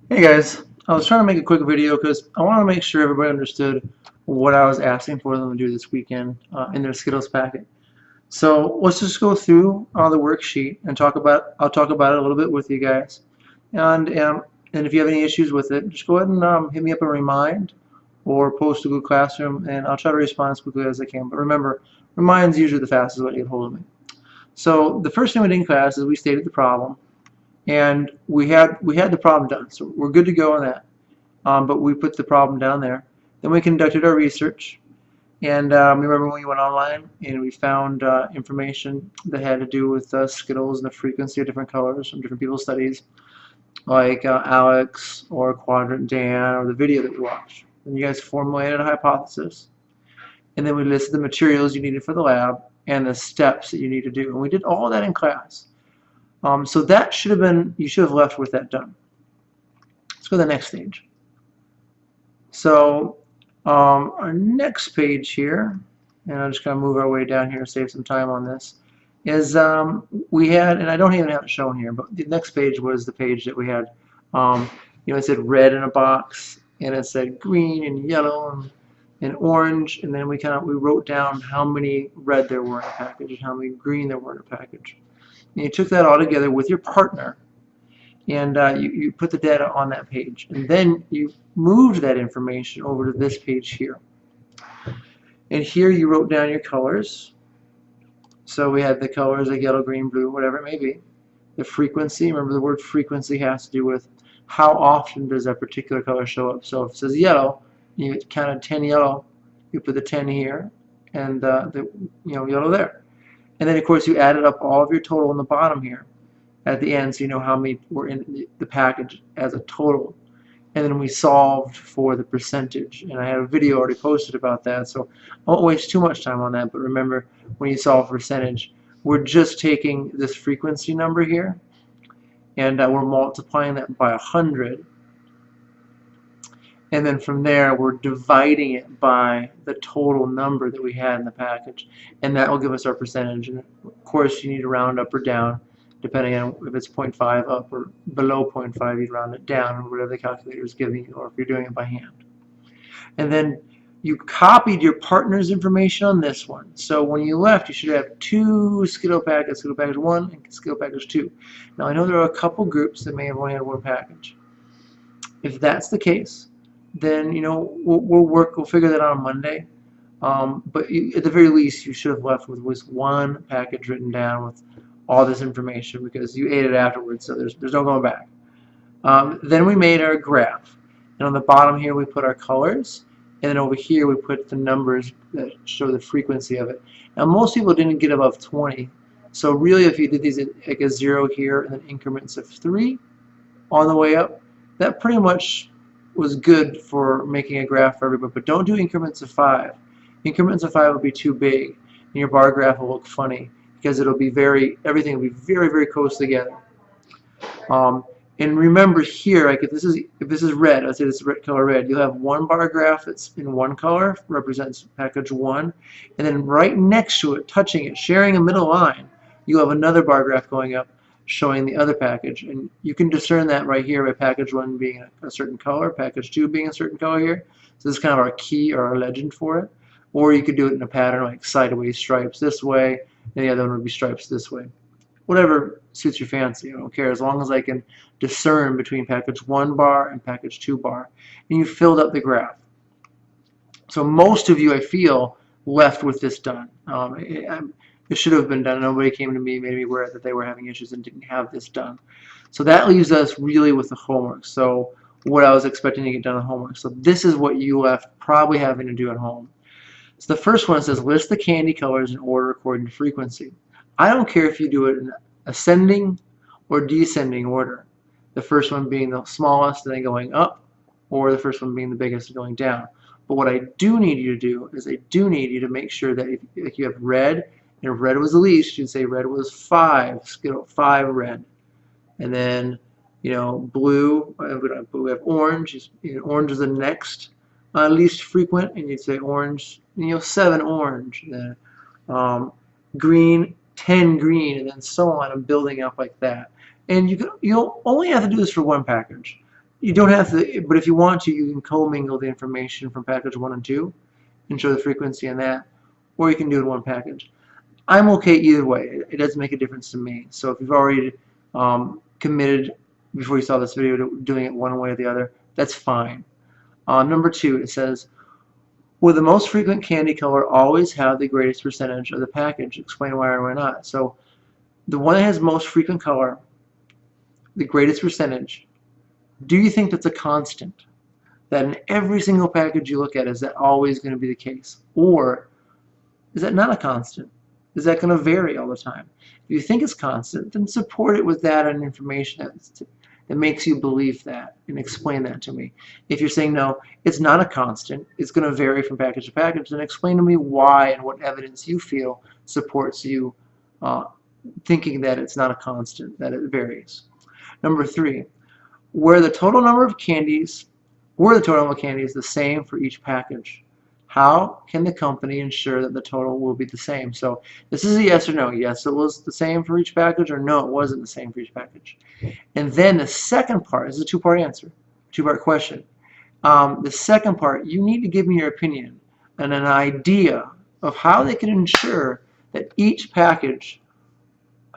Hey guys, I was trying to make a quick video because I want to make sure everybody understood what I was asking for them to do this weekend in their Skittles packet. So let's just go through the worksheet and I'll talk about it a little bit with you guys. And um, and if you have any issues with it, just go ahead and hit me up and remind or post to Google Classroom and I'll try to respond as quickly as I can. But remember, remind's usually the fastest way to get hold of me. So the first thing we did in class is we stated the problem and we had the problem done. So we're good to go on that. But we put the problem down there. Then we conducted our research, and remember when we went online and we found information that had to do with Skittles and the frequency of different colors from different people's studies, like Alex or Quadrant Dan or the video that we watched. And you guys formulated a hypothesis, and then we listed the materials you needed for the lab and the steps that you need to do. And we did all that in class. So that should have been, you should have left with that done. Let's go to the next stage. So our next page here, and I'm just going to move our way down here to save some time on this, is we had, and I don't even have it shown here, but the next page was the page that we had, it said red in a box, and it said green and yellow and orange, and then we wrote down how many red there were in a package and how many green there were in a package. And you took that all together with your partner, and you put the data on that page, and then you moved that information over to this page here. And here you wrote down your colors. So we had the colors like yellow, green, blue, whatever it may be. The frequency, remember the word frequency has to do with how often does that particular color show up. So if it says yellow, you counted 10 yellow, you put the 10 here, and the yellow there. And then of course you added up all of your total on the bottom here at the end, so you know how many were in the package as a total. And then we solved for the percentage, and I had a video already posted about that, so I won't waste too much time on that. But remember, when you solve percentage, we're just taking this frequency number here, and we're multiplying that by 100, and then from there we're dividing it by the total number that we had in the package, and that will give us our percentage. And of course you need to round up or down depending on if it's 0.5 up or below 0.5, you'd round it down, or whatever the calculator is giving you, or if you're doing it by hand. And then you copied your partner's information on this one. So when you left, you should have two Skittle packets, Skittle package 1 and Skittle package 2. Now I know there are a couple groups that may have only had one package. If that's the case, then we'll figure that out on Monday. But at the very least, you should have left with one package written down with all this information, because you ate it afterwards, so there's no going back. Then we made our graph, and on the bottom here we put our colors, and then over here we put the numbers that show the frequency of it. Now most people didn't get above 20, so really if you did these like a 0 here and then increments of 3 on the way up, that pretty much was good for making a graph for everybody. But don't do increments of 5. Increments of 5 will be too big, and your bar graph will look funny, because it'll be everything will be very, very close together. And remember here, like if this is red, let's say this is red color red, you'll have one bar graph that's in one color, represents package 1, and then right next to it, touching it, sharing a middle line, you have another bar graph going up showing the other package. And you can discern that right here by package 1 being a certain color, package 2 being a certain color here. So this is kind of our key or our legend for it. Or you could do it in a pattern like sideways stripes this way, and the other one would be stripes this way. Whatever suits your fancy, I don't care, as long as I can discern between package 1 bar and package 2 bar. And you filled up the graph. So most of you, I feel, left with this done. It should have been done. Nobody came to me and made me aware that they were having issues and didn't have this done. So that leaves us really with the homework. So what I was expecting to get done on homework. So this is what you left probably having to do at home. So the first one says list the candy colors in order according to frequency. I don't care if you do it in ascending or descending order. The first one being the smallest and then going up, or the first one being the biggest and going down. But what I do need you to do is I do need you to make sure that if you have red, and if red was the least, you'd say red was 5, 5 red. And then, blue, we have orange. Orange is the next least frequent, and you'd say orange, 7 orange. And then green, 10 green, and then so on, and building up like that. And you'll only have to do this for one package. You don't have to, but if you want to, you can commingle the information from package 1 and 2 and show the frequency in that, or you can do it in one package. I'm okay either way. It doesn't make a difference to me. So if you've already committed before you saw this video to doing it one way or the other, that's fine. Number 2, it says, will the most frequent candy color always have the greatest percentage of the package? Explain why or why not. So the one that has most frequent color, the greatest percentage, do you think that's a constant? That in every single package you look at, is that always going to be the case? Or is that not a constant? Is that going to vary all the time? If you think it's constant, then support it with data and information that makes you believe that, and explain that to me. If you're saying no, it's not a constant, it's going to vary from package to package, then explain to me why and what evidence you feel supports you thinking that it's not a constant, that it varies. Number 3, were the total number of candies the same for each package? How can the company ensure that the total will be the same? So this is a yes or no. Yes, it was the same for each package, or no, it wasn't the same for each package. And then the second part is a two-part answer, two-part question. The second part, you need to give me your opinion and an idea of how they can ensure that each package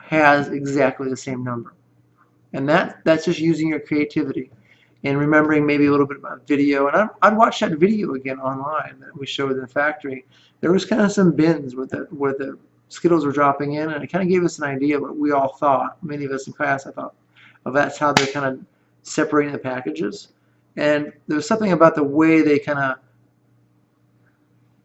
has exactly the same number. And that's just using your creativity and remembering maybe a little bit about video. And I'd watch that video again online that we showed in the factory. There was kind of some bins where the Skittles were dropping in, and it kind of gave us an idea of what we all thought. Many of us in class, I thought, of that's how they're kind of separating the packages. And there was something about the way they kind of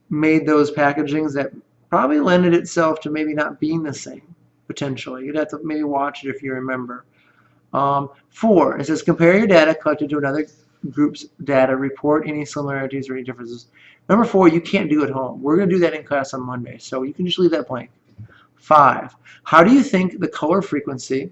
made those packagings that probably lended itself to maybe not being the same, potentially. You'd have to maybe watch it if you remember. 4, it says compare your data collected to another group's data, report any similarities or any differences. Number 4, you can't do at home. We're going to do that in class on Monday, so you can just leave that blank. 5, how do you think the color frequency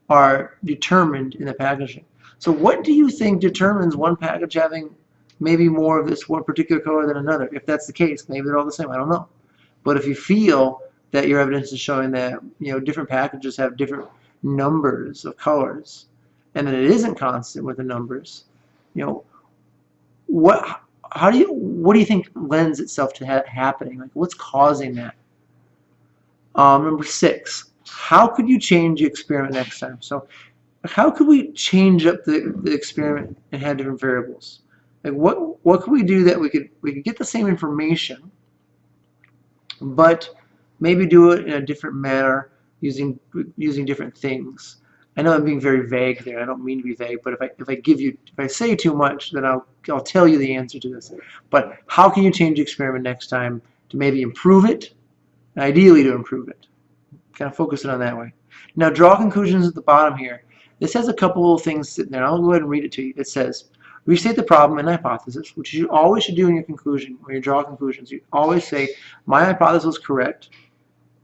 are determined in the packaging? So what do you think determines one package having maybe more of this one particular color than another? If that's the case, maybe they're all the same, I don't know. But if you feel that your evidence is showing that different packages have different numbers of colors, and then it isn't constant with the numbers, what do you think lends itself to happening? Like, what's causing that? Number 6, how could you change the experiment next time? So how could we change up the experiment and have different variables? Like, what could we do that we could get the same information, but maybe do it in a different manner, using different things? I know I'm being very vague there. I don't mean to be vague, but if I say too much, then I'll tell you the answer to this. But how can you change the experiment next time to maybe improve it, and ideally to improve it? Kind of focus it on that way. Now draw conclusions at the bottom here. This has a couple of things sitting there. I'll go ahead and read it to you. It says, restate the problem and hypothesis, which you always should do in your conclusion. When you draw conclusions, you always say, my hypothesis was correct,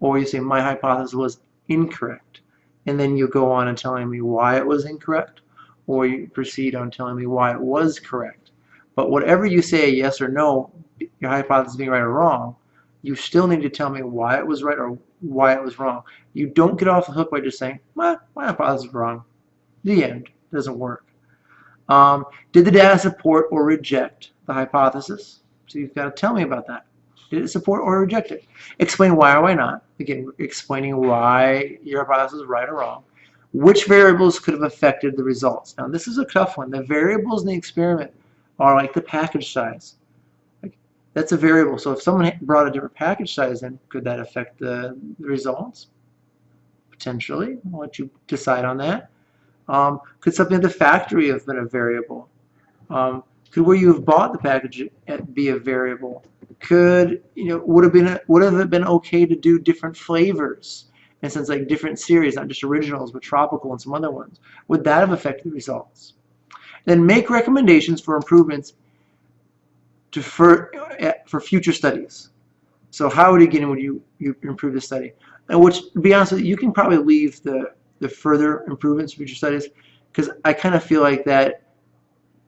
or you say, my hypothesis was incorrect. And then you go on and telling me why it was incorrect, or you proceed on telling me why it was correct. But whatever you say, yes or no, your hypothesis being right or wrong, you still need to tell me why it was right or why it was wrong. You don't get off the hook by just saying, well, my hypothesis is wrong. The end. It doesn't work. Did the data support or reject the hypothesis? So you've got to tell me about that. Did it support or reject it? Explain why or why not. Again, explaining why your hypothesis is right or wrong. Which variables could have affected the results? Now, this is a tough one. The variables in the experiment are like the package size. That's a variable. So if someone brought a different package size in, could that affect the results? Potentially. I'll let you decide on that. Could something at the factory have been a variable? Could where you have bought the package be a variable? Could would have been okay to do different flavors, and since like different series, not just originals, but tropical and some other ones? Would that have affected the results? Then make recommendations for improvements for future studies. So how would you improve the study? And which, to be honest with you, you can probably leave the further improvements for future studies, because I kind of feel like that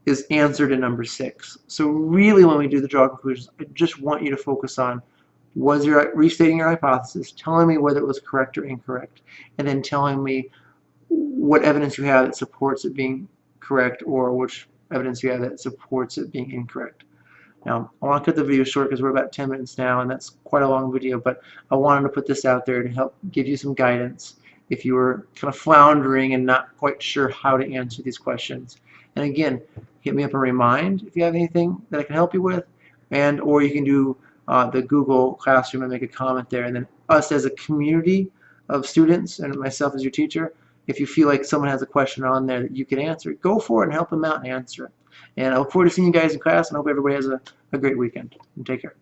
is answered in number 6. So really, when we do the draw conclusions, I just want you to focus on, was your restating your hypothesis, telling me whether it was correct or incorrect, and then telling me what evidence you have that supports it being correct or which evidence you have that supports it being incorrect. Now, I want to cut the video short because we're about 10 minutes now, and that's quite a long video, but I wanted to put this out there to help give you some guidance if you were kind of floundering and not quite sure how to answer these questions. And again, hit me up and remind if you have anything that I can help you with, and or you can do the Google Classroom and make a comment there. And then us as a community of students and myself as your teacher, if you feel like someone has a question on there that you can answer, go for it and help them out and answer it. And I look forward to seeing you guys in class, and I hope everybody has a great weekend. And take care.